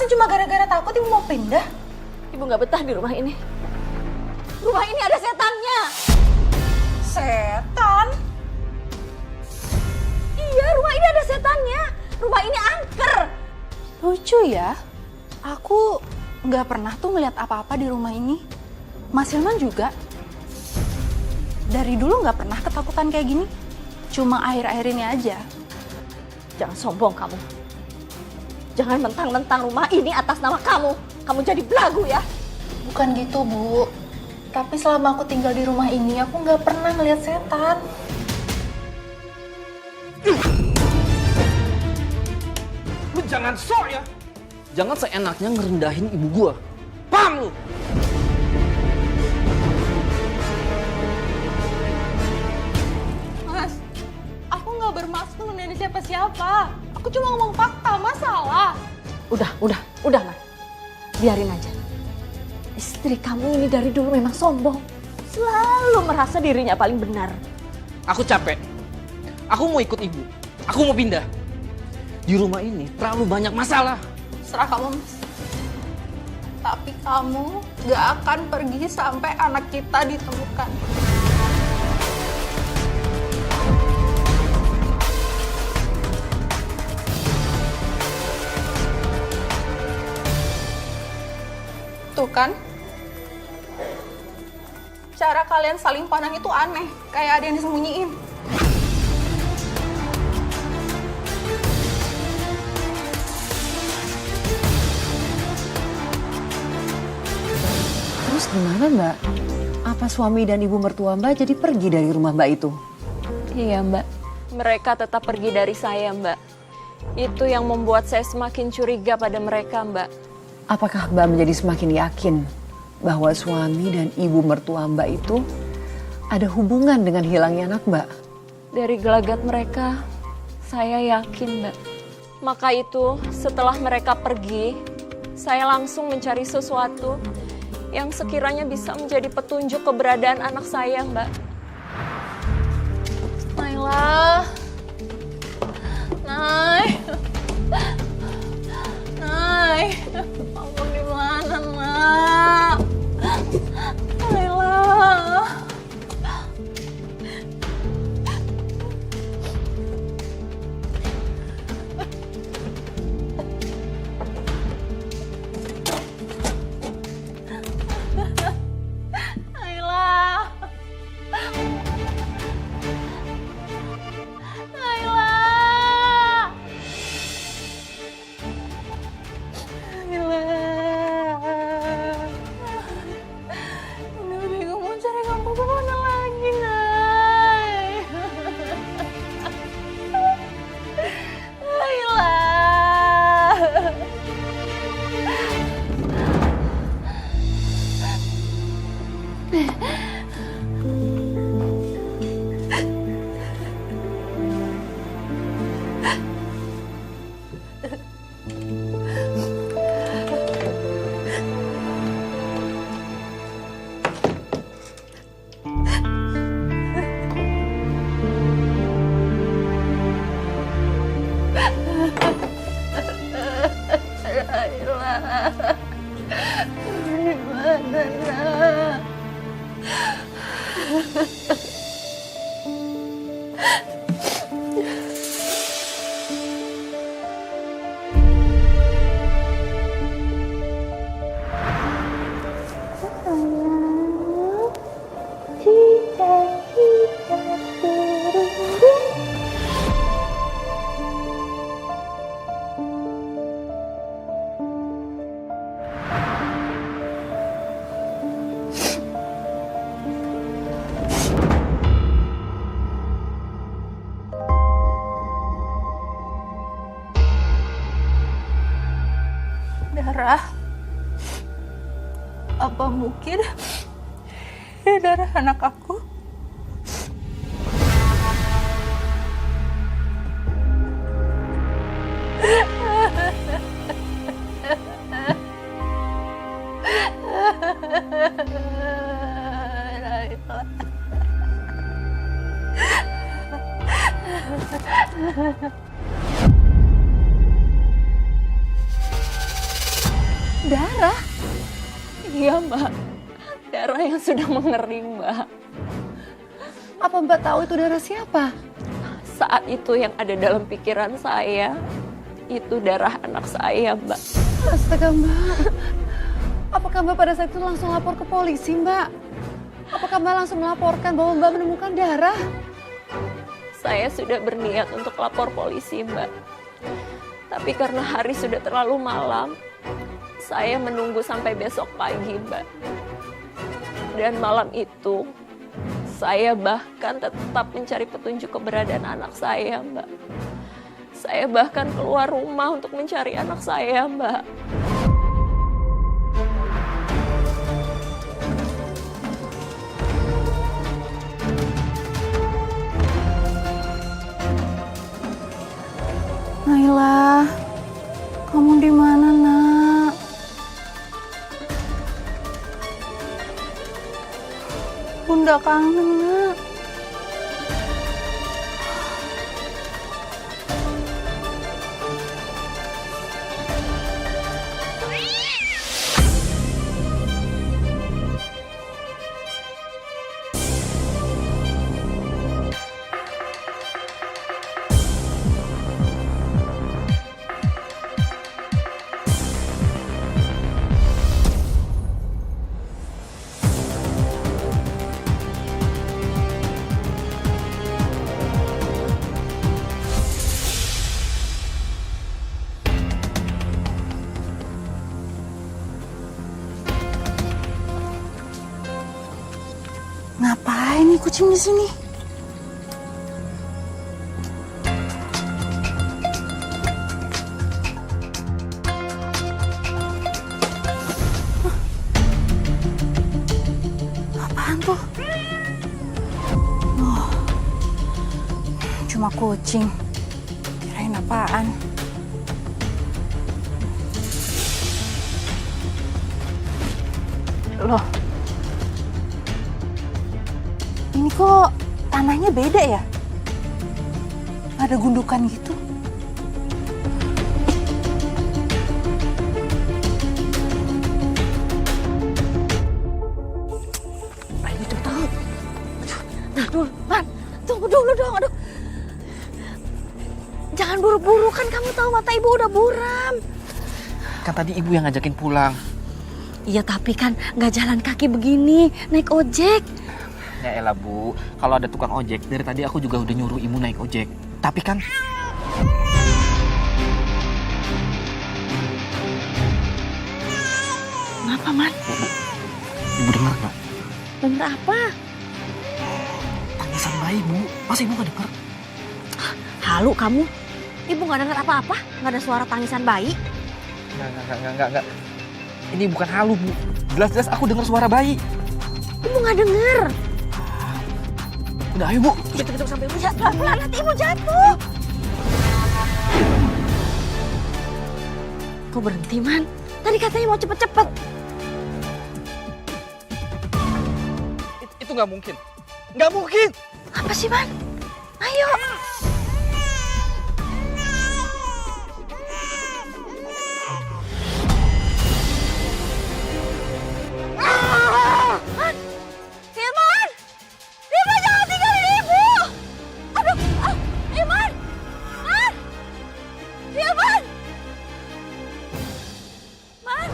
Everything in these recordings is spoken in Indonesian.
Masa cuma gara-gara takut ibu mau pindah? Ibu nggak betah di rumah ini. Rumah ini ada setannya. Setan? Iya, rumah ini ada setannya. Rumah ini angker. Lucu ya. Aku nggak pernah tuh ngeliat apa-apa di rumah ini. Mas Hilman juga. Dari dulu nggak pernah ketakutan kayak gini. Cuma akhir-akhir ini aja. Jangan sombong kamu. Jangan mentang-mentang rumah ini atas nama kamu. Kamu jadi belagu ya. Bukan gitu, Bu. Tapi selama aku tinggal di rumah ini, aku nggak pernah ngeliat setan. Lu jangan sok ya. Jangan seenaknya ngerendahin ibu gua. Paham lu? Mas, aku nggak bermaksud mengenai siapa-siapa. Aku cuma ngomong fakta, masalah. Udah, Mas. Biarin aja. Istri kamu ini dari dulu memang sombong. Selalu merasa dirinya paling benar. Aku capek. Aku mau ikut ibu. Aku mau pindah. Di rumah ini terlalu banyak masalah. Serah kamu, Mas. Tapi kamu gak akan pergi sampai anak kita ditemukan. Tuh kan? Cara kalian saling pandang itu aneh. Kayak ada yang disembunyiin. Terus gimana Mbak? Apa suami dan ibu mertua Mbak jadi pergi dari rumah Mbak itu? Iya, Mbak. Mereka tetap pergi dari saya, Mbak. Itu yang membuat saya semakin curiga pada mereka, Mbak. Apakah Mbak menjadi semakin yakin bahwa suami dan ibu mertua Mbak itu ada hubungan dengan hilangnya anak Mbak? Dari gelagat mereka, saya yakin, Mbak. Maka itu, setelah mereka pergi, saya langsung mencari sesuatu yang sekiranya bisa menjadi petunjuk keberadaan anak saya, Mbak. Naila. Nay. Nay. Kamu di mana, Nak? Naila. Naila. Naila. Naila. Ini bingung mau cari kamu kemana lagi, Nay? Naila. Darah. Apa mungkin ini darah anak aku? Darah? Iya, Mbak. Darah yang sudah mengering, Mbak. Apa Mbak tahu itu darah siapa? Saat itu yang ada dalam pikiran saya, itu darah anak saya, Mbak. Astaga Mbak. Apakah Mbak pada saat itu langsung lapor ke polisi Mbak? Apakah Mbak langsung melaporkan bahwa Mbak menemukan darah? Saya sudah berniat untuk lapor polisi, Mbak. Tapi karena hari sudah terlalu malam, saya menunggu sampai besok pagi, Mbak. Dan malam itu, saya bahkan tetap mencari petunjuk keberadaan anak saya, Mbak. Saya bahkan keluar rumah untuk mencari anak saya, Mbak. Naila, kamu di mana, Nak? Bunda kangen, Nak. Ngapain nih kucing di sini? Hah? Apaan tuh? Oh, cuma kucing. Kirain apaan? Loh. Ini kok tanahnya beda ya? Ada gundukan gitu. Ayo cepet. Nah dulu, Man, tunggu dulu dong, aduh. Jangan buru-buru, kan kamu tahu mata ibu udah buram. Kan tadi ibu yang ngajakin pulang. Iya tapi kan nggak jalan kaki begini, naik ojek. Ya elah Bu, kalau ada tukang ojek, dari tadi aku juga udah nyuruh ibu naik ojek. Tapi kan... Kenapa, Man? Bu, ibu dengar nggak? Bener apa? Tangisan bayi Bu, masa ibu nggak dengar? Halu kamu? Ibu nggak dengar apa-apa? Nggak ada suara tangisan bayi? Nggak. Ini bukan halu Bu, jelas-jelas aku dengar suara bayi. Ibu nggak denger. Udah ayo Bu. Gitu sampai ibu jatuh. Pelan-pelan nanti ibu jatuh. Kok berhenti, Man? Tadi katanya mau cepet-cepet. Itu nggak mungkin. Nggak mungkin. Apa sih, Man? Ayo. Man! Hilman! Hilman jangan tinggalin ibu! Aduh! Hilman! Man! Hilman! Man!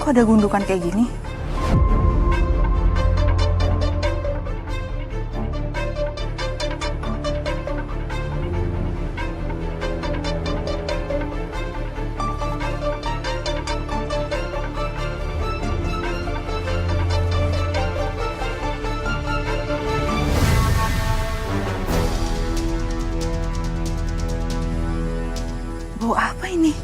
Kok ada gundukan kayak gini? Bau apa ini?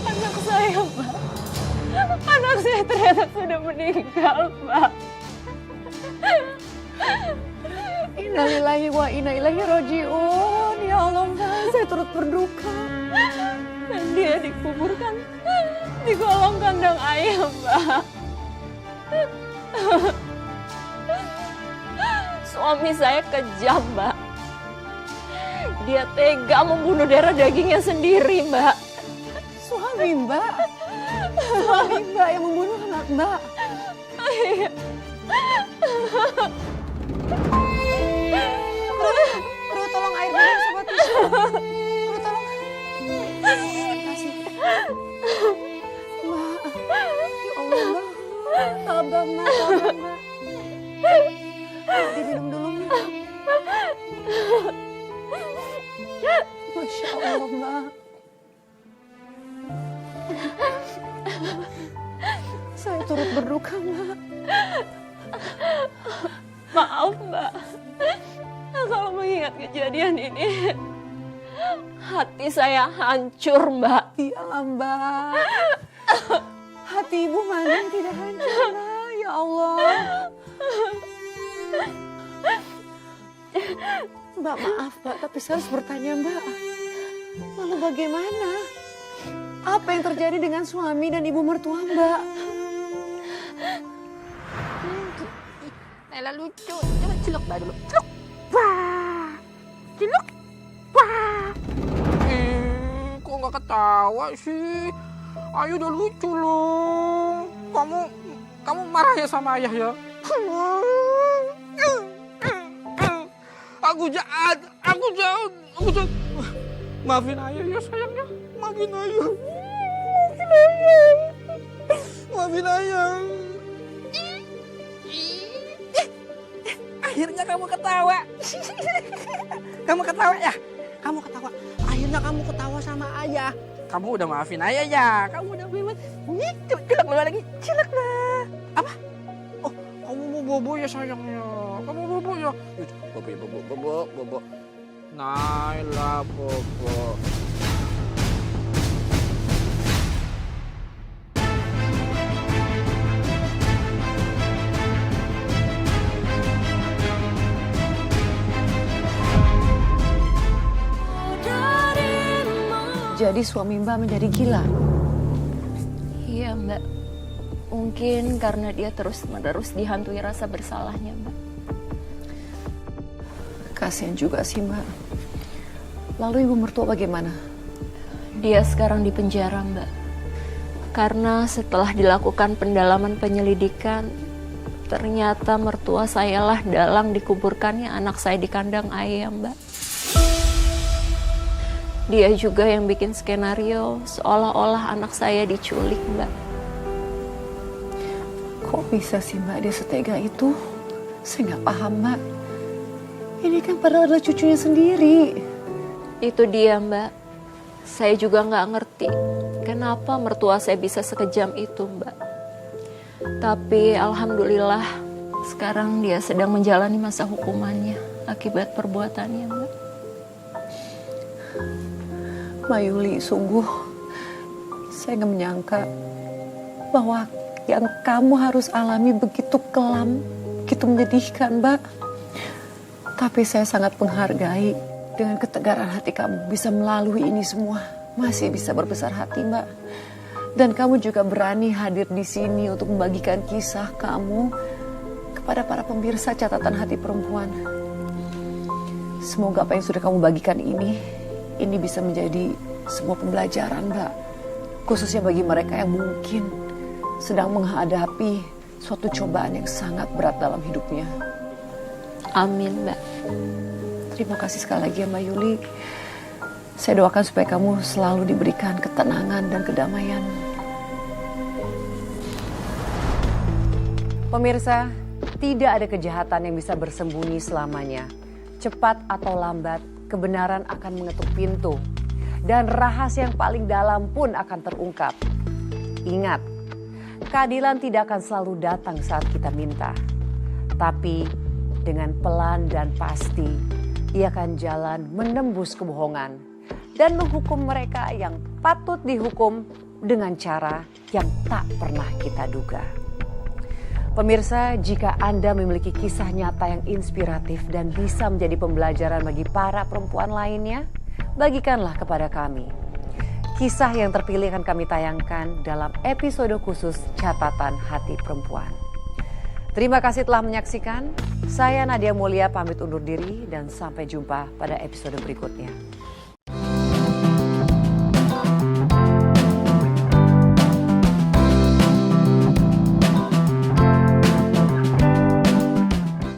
Anak saya, Mbak. Anak saya ternyata sudah meninggal, Mbak. Innalillahi wa inna ilaihi raji'un. Ya Allah, Mbak, saya turut berduka. Dan dia dikuburkan di kolong kandang ayam, Mbak. Suami saya kejam, Mbak. Dia tega membunuh darah dagingnya sendiri, Mbak. Suami Mbak. Suami Mbak yang membunuh anak Mbak. Perlu tolong air minum sobat tisu. Perlu tolong. Kasih. Mbak. Ya Allah, Mbak. Tabah, Mbak. Tabah, Mbak. Diminum dulu, Mbak. Masya Allah, Mbak. Saya turut berduka, Mbak. Maaf, Mbak. Kalau mengingat kejadian ini, hati saya hancur, Mbak. Iyalah, Mbak. Hati ibu mana yang tidak hancur, Mbak? Ya Allah. Mbak, maaf, Mbak, tapi saya harus bertanya, Mbak. Lalu bagaimana? Apa yang terjadi dengan suami dan ibu mertua, Mbak? Nela lucu. Coba cilok Mbak dulu. Cilok. Wah. Cilok. Wah. Kok nggak ketawa sih? Ayo udah lucu loh. Kamu marah ya sama ayah ya? Aku jahat. Maafin ayah ya sayangnya. Maafin ayah. Maafin ayah. Akhirnya kamu ketawa. Kamu ketawa ya? Kamu ketawa. Akhirnya kamu ketawa sama ayah. Kamu udah maafin ayah ya? Kamu udah maafin. Cilak dulu lagi. Cilak lah. Apa? Oh, kamu mau bobo ya sayangnya. Kamu bobo ya? Bobo. Naila bobo. Jadi suami Mbak menjadi gila. Iya, Mbak. Mungkin karena dia terus-menerus dihantui rasa bersalahnya, Mbak. Kasihan juga sih, Mbak. Lalu ibu mertua bagaimana? Dia sekarang di penjara, Mbak. Karena setelah dilakukan pendalaman penyelidikan, ternyata mertua saya lah dalang dikuburkannya anak saya di kandang ayam, Mbak. Dia juga yang bikin skenario seolah-olah anak saya diculik, Mbak. Kok bisa sih Mbak dia setega itu? Saya nggak paham, Mbak. Ini kan padahal adalah cucunya sendiri. Itu dia, Mbak. Saya juga nggak ngerti kenapa mertua saya bisa sekejam itu, Mbak. Tapi alhamdulillah sekarang dia sedang menjalani masa hukumannya akibat perbuatannya, Mbak. Mbak Yuli, sungguh saya nggak menyangka bahwa yang kamu harus alami begitu kelam, begitu menyedihkan, Mbak. Tapi saya sangat menghargai dengan ketegaran hati kamu bisa melalui ini semua, masih bisa berbesar hati, Mbak. Dan kamu juga berani hadir di sini untuk membagikan kisah kamu kepada para pemirsa catatan hati perempuan. Semoga apa yang sudah kamu bagikan ini bisa menjadi sebuah pembelajaran, Mbak. Khususnya bagi mereka yang mungkin sedang menghadapi suatu cobaan yang sangat berat dalam hidupnya. Amin, Mbak. Terima kasih sekali lagi ya Mbak Yuli. Saya doakan supaya kamu selalu diberikan ketenangan dan kedamaian. Pemirsa, tidak ada kejahatan yang bisa bersembunyi selamanya. Cepat atau lambat, kebenaran akan mengetuk pintu. Dan rahasia yang paling dalam pun akan terungkap. Ingat, keadilan tidak akan selalu datang saat kita minta. Tapi dengan pelan dan pasti, ia akan jalan menembus kebohongan dan menghukum mereka yang patut dihukum dengan cara yang tak pernah kita duga. Pemirsa, jika Anda memiliki kisah nyata yang inspiratif dan bisa menjadi pembelajaran bagi para perempuan lainnya, bagikanlah kepada kami. Kisah yang terpilih akan kami tayangkan dalam episode khusus Catatan Hati Perempuan. Terima kasih telah menyaksikan. Saya Nadia Mulia pamit undur diri dan sampai jumpa pada episode berikutnya.